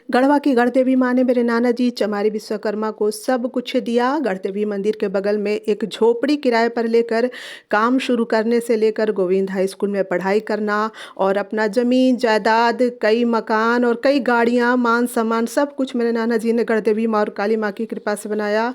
गढ़वा की गढ़देवी माँ ने मेरे नाना जी चमारी विश्वकर्मा को सब कुछ दिया। गढ़देवी मंदिर के बगल में एक झोपड़ी किराए पर लेकर काम शुरू करने से लेकर गोविंद हाई स्कूल में पढ़ाई करना और अपना ज़मीन जायदाद, कई मकान और कई गाड़ियाँ, मान सम्मान सब कुछ मेरे नाना जी ने गढ़देवी माँ और काली माँ की कृपा से बनाया।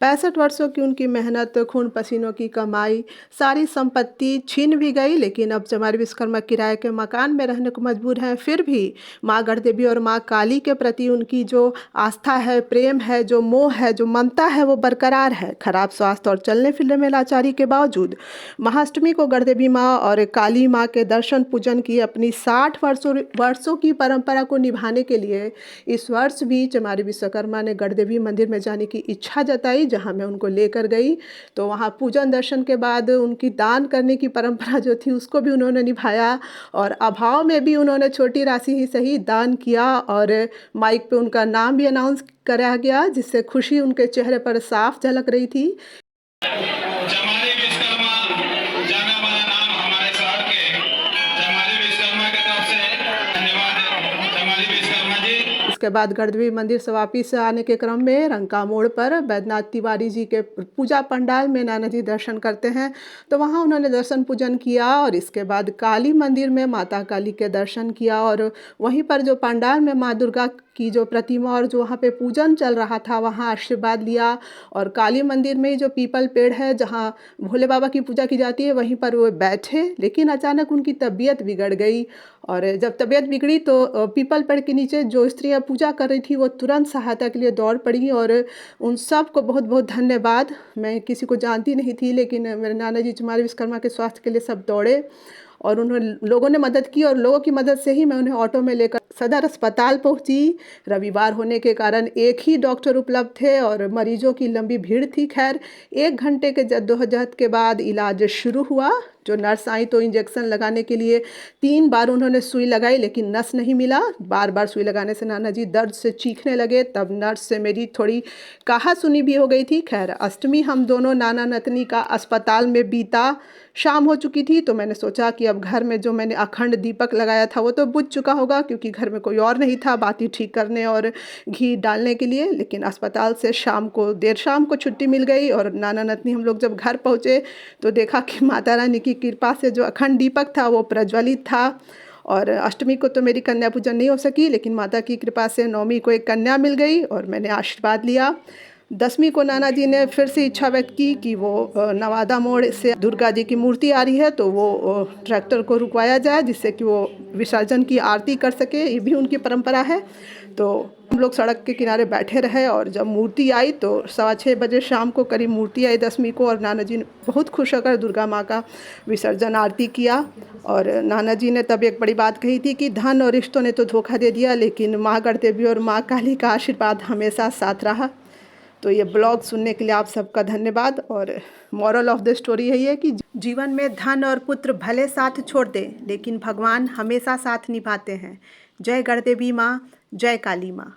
65 वर्षों की उनकी मेहनत, खून पसीनों की कमाई, सारी संपत्ति छीन भी गई, लेकिन अब चमारी विश्वकर्मा किराए के मकान में रहने को मजबूर हैं। फिर भी माँ गढ़देवी और माँ काली के प्रति उनकी जो आस्था है, प्रेम है, जो मोह है, जो ममता है, वो बरकरार है। खराब स्वास्थ्य और चलने फिरने में लाचारी के बावजूद महाअष्टमी को गढ़देवी माँ और काली माँ के दर्शन पूजन की अपनी 60 वर्षों की परंपरा को निभाने के लिए इस वर्ष भी चमारी विश्वकर्मा ने गढ़देवी मंदिर में जाने की इच्छा जताई, जहाँ मैं उनको लेकर गई। तो वहाँ पूजन दर्शन के बाद उनकी दान करने की परंपरा जो थी उसको भी उन्होंने निभाया और अभाव में भी उन्होंने छोटी राशि ही सही दान किया और माइक पे उनका नाम भी अनाउंस कराया गया, जिससे खुशी उनके चेहरे पर साफ झलक रही थी। चमारी विश्वकर्मा जाना माना नाम हमारे शहर के चमारी विश्वकर्मा की तरफ से धन्यवाद चमारी विश्वकर्मा जी। इसके बाद गढ़देवी मंदिर से वापिस आने के क्रम में रंका मोड़ पर बैद्यनाथ तिवारी जी के पूजा पंडाल में नाना जी दर्शन करते हैं, तो वहाँ उन्होंने दर्शन पूजन किया और इसके बाद काली मंदिर में माता काली के दर्शन किया और वहीं पर जो पंडाल में माँ दुर्गा की जो प्रतिमा और जो वहाँ पे पूजन चल रहा था वहाँ आशीर्वाद लिया। और काली मंदिर में जो पीपल पेड़ है जहाँ भोले बाबा की पूजा की जाती है वहीं पर वो बैठे, लेकिन अचानक उनकी तबीयत बिगड़ गई और जब तबीयत बिगड़ी तो पीपल पेड़ के नीचे जो स्त्रियाँ पूजा कर रही थी वो तुरंत सहायता के लिए दौड़ पड़ी और उन सब को बहुत बहुत धन्यवाद। मैं किसी को जानती नहीं थी, लेकिन मेरे नाना जी चमारी विश्वकर्मा के स्वास्थ्य के लिए सब दौड़े और उन्होंने लोगों ने मदद की और लोगों की मदद से ही मैं उन्हें ऑटो में लेकर सदर अस्पताल पहुंची। रविवार होने के कारण एक ही डॉक्टर उपलब्ध थे और मरीजों की लंबी भीड़ थी। खैर 1 घंटे के जद्दोजहद के बाद इलाज शुरू हुआ। जो नर्स आई तो इंजेक्शन लगाने के लिए 3 बार उन्होंने सुई लगाई, लेकिन नस नहीं मिला। बार बार सुई लगाने से नाना जी दर्द से चीखने लगे। तब नर्स से मेरी थोड़ी कहा सुनी भी हो गई थी। खैर अष्टमी हम दोनों नाना नतनी का अस्पताल में बीता। शाम हो चुकी थी तो मैंने सोचा कि अब घर में जो मैंने अखंड दीपक लगाया था वो तो बुझ चुका होगा, क्योंकि घर में कोई और नहीं था बाती ठीक करने और घी डालने के लिए। लेकिन अस्पताल से देर शाम को छुट्टी मिल गई और नाना नतनी हम लोग जब घर पहुँचे तो देखा कि माता रानी की कृपा से जो अखंड दीपक था वो प्रज्वलित था। और अष्टमी को तो मेरी कन्या पूजन नहीं हो सकी, लेकिन माता की कृपा से नवमी को एक कन्या मिल गई और मैंने आशीर्वाद लिया। 10वीं को नाना जी ने फिर से इच्छा व्यक्त की कि वो नवादा मोड़ से दुर्गा जी की मूर्ति आ रही है तो वो ट्रैक्टर को रुकवाया जाए, जिससे कि वो विसर्जन की आरती कर सके। ये भी उनकी परंपरा है। तो हम लोग सड़क के किनारे बैठे रहे और जब मूर्ति आई तो 6:15 बजे शाम को करीब मूर्ति आई 10वीं को और नाना जी ने बहुत खुश होकर दुर्गा माँ का विसर्जन आरती किया। और नाना जी ने तब एक बड़ी बात कही थी कि धन और रिश्तों ने तो धोखा दे दिया, लेकिन माँ गढ़देवी और माँ काली का आशीर्वाद हमेशा साथ रहा। तो ये ब्लॉग सुनने के लिए आप सबका धन्यवाद। और मॉरल ऑफ द स्टोरी यही है कि जीवन में धन और पुत्र भले साथ छोड़ दें, लेकिन भगवान हमेशा साथ निभाते हैं। जय गढ़देवी माँ, जय काली माँ।